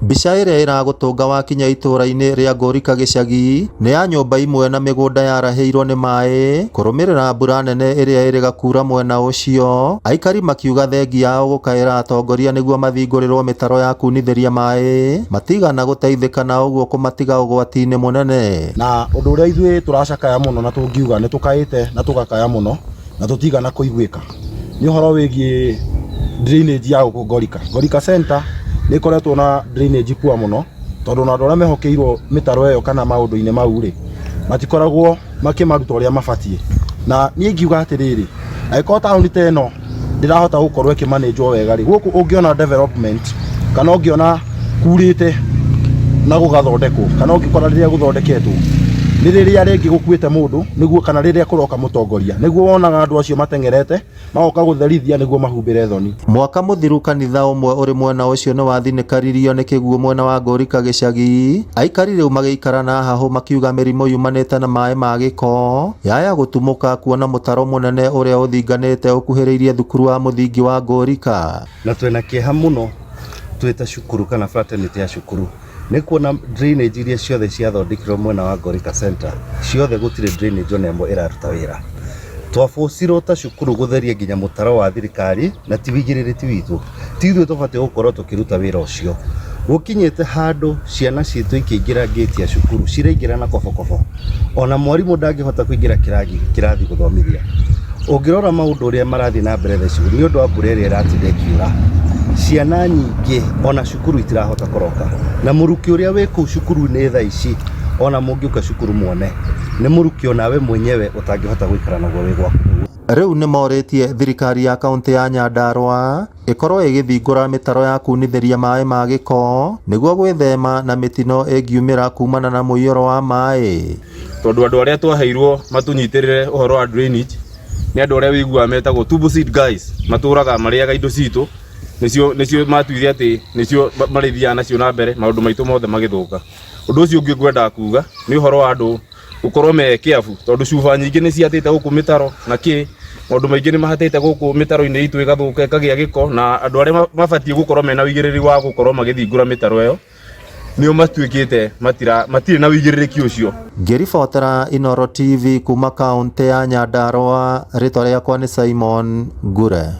Mbica ĩrĩa ĩragũtũnga wakinya itũra-inĩ rĩa Ngũrika gĩcagi nĩ ya nyũmba imwe na mĩgũnda yarahĩirwo nĩ maĩ kũrũmĩrĩra mbura nene ĩrĩa ĩrĩga kura mwena ũcio. Aikari makiuga thengi yao gũkaĩra atongoria nĩguo mathingũrĩrwo mĩtaro ya kunithĩria maĩ matigana gũteithĩka na ũguo kũmatiga ũgwati-inĩ mũnene. Na ũndũ ũrĩa ithuĩ tũracakaya mũno na tũngiuga nĩ tũkaĩte na tũgakaya mũno na tũtigana kũiguĩka nĩ ũhoro wĩgiĩ drainage ya gũkũ Ngũrika Center nĩ koretwo na drainage poor mũno tondũ na andũ arĩa mehokeirwo mĩtaro ĩyo kana maũndũ-inĩ mau rĩ matikoragwo makĩmaruta ũrĩa mabatiĩ. Na niĩ ngiuga atĩrĩrĩ, angĩkorwo taũni ta ĩno ndĩrahota gũkorwo ĩkĩmanĩnjwo wega rĩ, gũkũ ũngĩona development kana ũngĩona kurĩte na gũgathondekwo kana ũngĩkora rĩrĩa gũthondeketwo nĩ rĩrĩa rĩngĩ gũkuĩte mũndũ nĩguo kana rĩrĩa kũroka mũtongoria nĩguo wonaga andũ acio matengerete magoka gũtherithia nĩguo mahumbĩre thoni. Mwaka mũthiru kanitha ũmwe ũrĩ mwena ũcio nĩ wathinĩkaririo nĩ kĩguũ mwena wa Ngũrika gĩcagi. Aikari rĩu magĩikara na hahũ makiuga mĩrimũ yumanĩte na maĩ ma gĩko yaya gũtumũka kuona mũtaro mũnene ũrĩa ũthinganĩte ũkuhĩrĩirie thukuru wa mũthingi wa Ngũrika. Na twĩna kĩeha mũno twĩta cukuru kana fraternity ya cukuru nĩ kuona drainage iria ciothe ciathondekirwo mwena wa Ngũrika Center ciothe gũtirĩ drainage ona ĩmwe ĩraruta wĩra. Twabũcirwo ta cukuru gũtheria nginya mũtaro wa thirikari na ti wĩigĩrĩrĩki witũ, ti ithuĩ tũbatiĩ gũkorwo tũkĩruta wĩra ũcio. Gũkinyĩte handũ ciana ciitũ ikĩingĩra gate ya cukuru ciraingĩra na kobokobo, ona mwarimũ ndangĩhota kũingĩra kĩrathi gũthomithia. Ũngĩrora maũndũ ũrĩa marathiĩ na mbere thaa ici nĩ ũndũ wa mbura ĩrĩa ĩratinda ĩkiura, ciana nyingĩ ona cukuru itirahota kũroka, na mũrukĩ ũrĩa wĩ kũu cukuru-inĩ thaa ici ona mũngĩũka cukuru muone nĩ mũrukĩ onawe mwenyewe ũtangĩhota gũikara naguo wĩ gwaku. Rĩu nĩ morĩtie thirikari ya kaunti ya Nyandarua ĩkorwo ĩgĩthingũra mĩtaro ya kunithĩria maĩ ma gĩko nĩguo gwĩthema na mĩtino ĩngiumĩra kumana na mũiyũro wa maĩ. Tondũ andũ arĩa twaheirwo matunyitĩrĩre ũhoro wa drainage nĩ andũ arĩa wĩiguaga metagwo Tubu Seed guys, matũraga marĩaga indo citũ, nĩcio matuithia atĩ nĩcio marĩthiaga nacio na mbere maũndũ maitũ mothe magĩthũka. Ũndũ ũcio ũngĩ ngwenda kuuga nĩ ũhoro wa andũ gũkorwo me careful tondũ cuba nyingĩ nĩ ciatĩte gũkũ mĩtaro na maũndũ maingĩ nĩ mahatĩte gũkũ mĩtaro-inĩ itũ ĩgathũka ĩkagĩa gĩko, na andũ arĩa mabatiĩ gũkorwo mena ũigĩrĩrĩki wa gũkorwo magĩthingũra mĩtaro ĩyo nĩo matuĩkĩte matirĩ na ũigĩrĩrĩki ũcio. Ngĩribotera Inooro TV kuma kaunti ya Nyandarua, rĩtwa rĩakwa nĩ Simon Ngure.